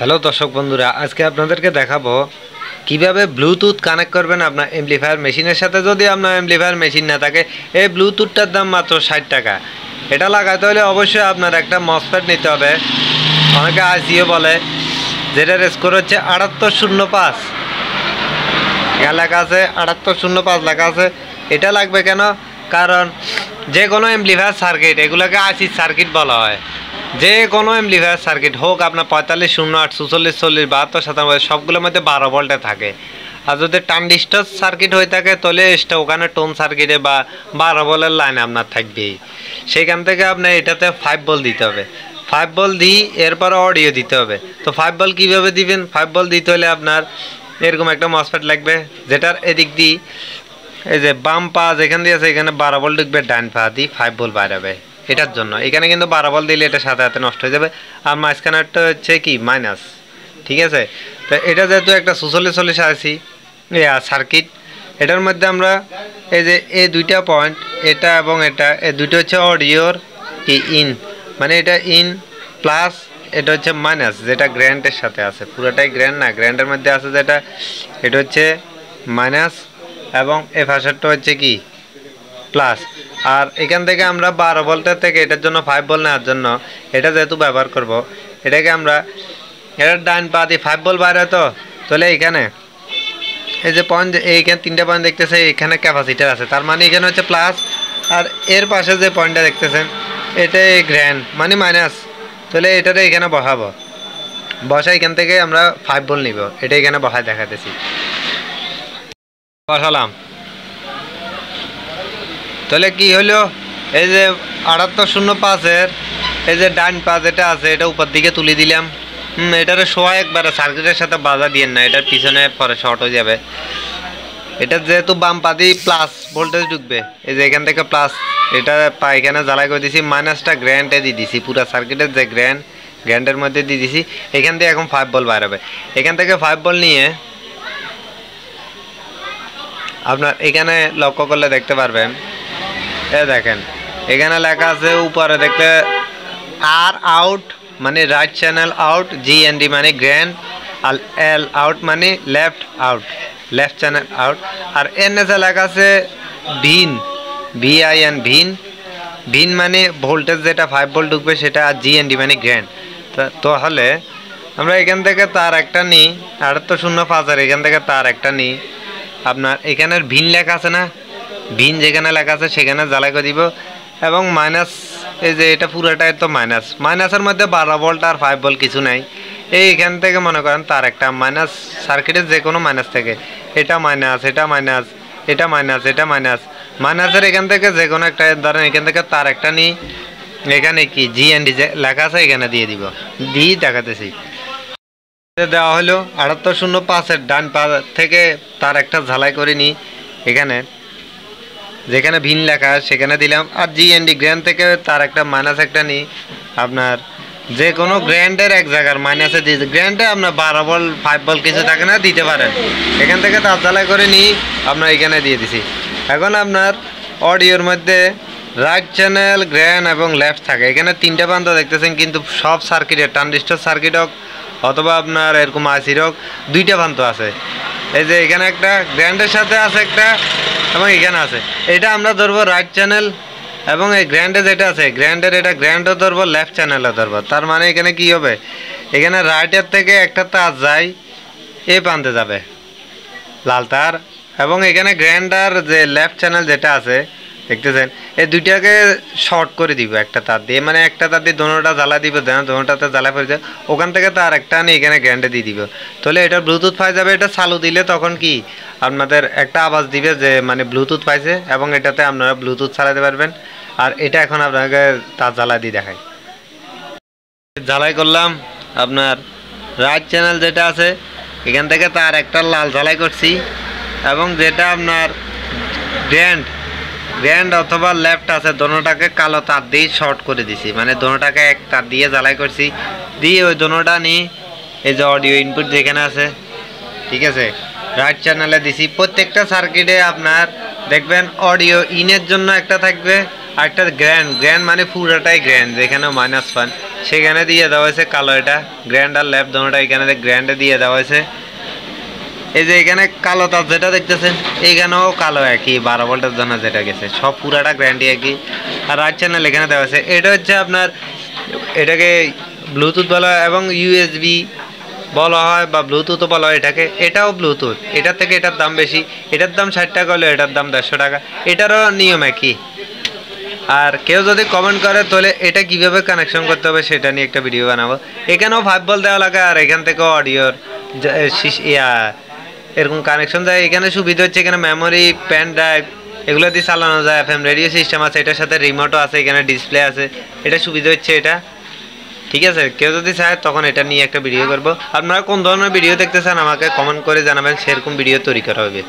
Hello দর্শক বন্ধুরা, আজকে আপনাদেরকে দেখাবো কিভাবে ব্লুটুথ কানেক্ট করবেন আপনার অ্যাম্পলিফায়ার মেশিনের সাথে। যদি আপনার অ্যাম্পলিফায়ার মেশিন না থাকে, এই ব্লুটুথটার দাম মাত্র 60 টাকা। এটা লাগাতে হলে অবশ্যই আপনার একটা মসফেট নিতে হবে, অনেকে আইসিও বলে, যেটার স্কোর হচ্ছে 7805। এখানে লেখা আছে 7805 লেখা আছে। এটা লাগবে কেন? কারণ যে কোনো অ্যাম্পলিফায়ার সার্কিট, এগুলোকে আইসি সার্কিট বলা হয়। যে কোনো অ্যাম্পলিফায়ার সার্কিট হোক আপনার 45, 08, 44, 40, 72, 97, সবগুলোর মধ্যে 12 ভোল্টে থাকে। আর যদি ট্রানজিস্টর সার্কিট হয়ে থাকে তাহলে ওখানে টোন সার্কিটে বা 12 ভোল্টের লাইনে আপনার থাকবেই। সেইখান থেকে আপনার এটাতে 5 ভোল্ট দিতে হবে। 5 ভোল্ট দিই, এরপর অডিও দিতে হবে। তো 5 ভোল্ট কীভাবে দিবেন? 5 ভোল্ট দিতে হলে আপনার এরকম একটা মসফেট লাগবে, যেটার এদিক দিয়ে এই যে বাম পা যেখান দিয়ে আছে এখানে 12 ভোল্ট ঢুকবে, ডান পা দিয়ে 5 ভোল্ট বাইরাবে। এটার জন্য এখানে কিন্তু 12 ভোল্ট দিলে এটা সাথে সাথে নষ্ট হয়ে যাবে। আর মাঝখানেরটা হচ্ছে কি মাইনাস, ঠিক আছে? তো এটা যেহেতু একটা 44 আছি সার্কিট, এটার মধ্যে আমরা এই যে এই দুইটা পয়েন্ট, এটা এবং এটা, এই দুটো হচ্ছে অডিওর কি ইন, মানে এটা ইন প্লাস, এটা হচ্ছে মাইনাস, যেটা গ্র্যান্ডের সাথে আছে। পুরোটাই গ্র্যান্ড না, গ্র্যান্ডের মধ্যে আছে যেটা, এটা হচ্ছে মাইনাস এবং এ পাশেরটা হচ্ছে কি প্লাস। আর এখান থেকে আমরা 12 ভোল্টের থেকে এটার জন্য 5 ভোল্ট নেওয়ার জন্য এটা যেহেতু ব্যবহার করব, এটাকে আমরা এটার ডান পা দিয়ে 5 ভোল্ট বাইরে, তো তাহলে এখানে এই যে পয়েন্ট, এইখানে 3টা পয়েন্ট দেখতেছে, এখানে ক্যাপাসিটার আছে, তার মানে এখানে হচ্ছে প্লাস। আর এর পাশে যে পয়েন্টটা দেখতেছেন এটা গ্র্যান্ড মানে মাইনাস। তাহলে এটাতে এখানে বসাবো, বসা এখান থেকে আমরা 5 ভোল্ট নিব। এটা এখানে বসায় দেখাতেছি, বসালাম। তাহলে কি হলো, এই যে 7805-এর এই যে ডান পা যেটা আছে এটা উপর দিকে তুলে দিলাম। এটারে শোয়া একবারে সার্কিটের সাথে বাধা দিয়ে না, এটার পিছনে পরে শর্ট হয়ে যাবে। এটা যেহেতু বাম পা দিয়ে প্লাস ভোল্টেজ ঢুকবে, এই যে এখান থেকে প্লাস, এটা পা এখানে জ্বালাই করে দিছি, মাইনাসটা গ্র্যান্ডে দিয়ে দিছি, পুরো সার্কিটের যে গ্র্যান্ডের মধ্যে দিয়ে দিছি। এখান থেকে এখন 5 ভোল্ট বাইর হবে। এখান থেকে 5 ভোল্ট নিয়ে আপনার এখানে লক্ষ্য করলে দেখতে পারবেন, এ দেখেন এখানে লেখা আছে উপরে দেখতে আর আউট মানে রাইট চ্যানেল আউট, GND মানে গ্র্যান্ড, আর L আউট মানে left out, left channel out. আর NS লেখা আছে ভিন, VIN ভিন, ভিন মানে ভোল্টেজ যেটা 5 ভোল্ট ঢুকবে সেটা, আর GND মানে গ্র্যান্ড। তাহলে আমরা এখান থেকে তার একটা নিই, 7805-এর এখান থেকে তার একটা নিই। আপনার এখানের ভিন লেখা আছে না, ভিন যেখানে লেখা আছে সেখানে জ্বালাই করে দিব। এবং মাইনাস, এই যে এটা পুরোটাই তো মাইনাস, মাইনাসের মধ্যে 12 ভোল্ট আর 5 ভোল্ট কিছু নাই। এইখান থেকে মনে করেন তার একটা মাইনাস, সার্কিটের যে কোনো মাইনাস থেকে, এটা মাইনাস, এটা মাইনাস, এটা মাইনাস, এটা মাইনাস, মাইনাসের এখান থেকে যে কোনো একটা ধরেন এখান থেকে তার একটা নিই, এখানে কি GND যে লেখা আছে এখানে দিয়ে দিব, দিয়ে দেখাতেছি। দেওয়া হলো 7805-এর ডান পা থেকে তার একটা ঝালাই করে নিই, এখানে যেখানে ভিন লেখা সেখানে দিলাম। আর GND গ্র্যান্ড থেকে তার একটা মাইনাস একটা নিই, আপনার যে কোনো গ্র্যান্ডের এক জায়গার মাইনাসে দিয়ে, গ্র্যান্ডে আপনার 12 ভোল্ট 5 ভোল্ট কিছু থাকে না, দিতে পারেন। এখান থেকে তার ঝালাই করে নিই, আপনার এখানে দিয়ে দিছি। এখন আপনার অডিওর মধ্যে রাইট চ্যানেল, গ্র্যান্ড এবং লেফট থাকে। এখানে 3টা প্রান্ত দেখতেছেন, কিন্তু সব সার্কিটে ট্রানজিস্টর সার্কিট হোক অথবা আপনার এরকম আইসির হোক, 2টা প্রান্ত আছে। এই যে এখানে একটা গ্র্যান্ডের সাথে আছে একটা, এবং এখানে আছে। এটা আমরা ধরবো রাইট চ্যানেল, এবং এই গ্র্যান্ডে যেটা আছে গ্র্যান্ডের, এটা গ্র্যান্ডও ধরবো, লেফট চ্যানেলও ধরবো। তার মানে এখানে কি হবে, এখানে রাইটের থেকে একটা তার যায় এই প্রান্তে যাবে লাল তার, এবং এখানে গ্র্যান্ডার যে লেফট চ্যানেল যেটা আছে দেখতেছেন, এই দুইটাকে শর্ট করে দিব একটা তার দিয়ে, মানে একটা তার দিয়ে দোনোটা জ্বালা দিব, দোনোটাতে জ্বালা পড়ে যায়, ওখান থেকে তার একটা নিয়ে এখানে গ্র্যান্ডে দিয়ে দিব। তাহলে এটা ব্লুটুথ পাই যাবে। এটা চালু দিলে তখন কি আপনাদের একটা আওয়াজ দিবে যে মানে ব্লুটুথ পাইছে, এবং এটাতে আপনারা ব্লুটুথ চালাতে পারবেন। আর এটা এখন আপনাকে তার জ্বালা দিয়ে দেখাই, জ্বালাই করলাম। আপনার রাইট চ্যানেল যেটা আছে এখান থেকে তার একটা লাল জ্বালাই করছি, এবং যেটা আপনার গ্র্যান্ড অথবা লেফট আছে দোনোটাকে কালো তার দিয়ে শর্ট করে দিছি, মানে দোনোটাকে এক তার দিয়ে জ্বালাই করছি, দিয়ে ওই দোনোটা নিয়ে এই যে অডিও ইনপুট যেখানে আছে, ঠিক আছে, রাইট চ্যানেলে দিছি। প্রত্যেকটা সার্কিটে আপনার দেখবেন অডিও ইনের জন্য একটা থাকবে, একটা গ্র্যান্ড মানে পুরোটাই গ্র্যান্ড, যেখানে -1 সেখানে দিয়ে দেওয়া হয়েছে কালো। এটা গ্র্যান্ড আর ল্যাব দুটোটা এখানে গ্র্যান্ডে দিয়ে দেওয়া হয়েছে। এই যে এখানে কালো তার যেটা দেখতেছেন এইখানেও কালো একই 12 ভোল্টের জন্য যেটা গেছে সব পুরাটা গ্র্যান্ডই একই। আর রাইট চ্যানেল এখানে দেওয়া আছে। এটা হচ্ছে আপনার এটাকে ব্লুটুথ বলা হয় এবং ইউএসবি বলা হয় বা ব্লুটুথও বলা হয় এটাকে। এটাও ব্লুটুথ, এটার থেকে এটার দাম বেশি। এটার দাম 60 টাকা হলে এটার দাম 150 টাকা। এটারও নিয়ম একই। আর কেউ যদি কমেন্ট করে তাহলে এটা কিভাবে কানেকশন করতে হবে সেটা নিয়ে একটা ভিডিও বানাবো। এখানেও 5 ভোল্ট দেওয়া লাগে আর এখান থেকেও অডিওর এরকম কানেকশন যায়। এখানে সুবিধা হচ্ছে এখানে মেমোরি, পেন ড্রাইভ এগুলো দিয়ে চালানো যায়। FM রেডিও সিস্টেম আছে, এটার সাথে রিমোটও আছে, এখানে ডিসপ্লে আছে। এটা সুবিধা হচ্ছে এটা। ঠিক আছে, কেউ যদি চায় তখন এটা নিয়ে একটা ভিডিও করব। আপনারা কোন ধরনের ভিডিও দেখতে চান আমাকে কমেন্ট করে জানাবেন, সেরকম ভিডিও তৈরি করা হবে।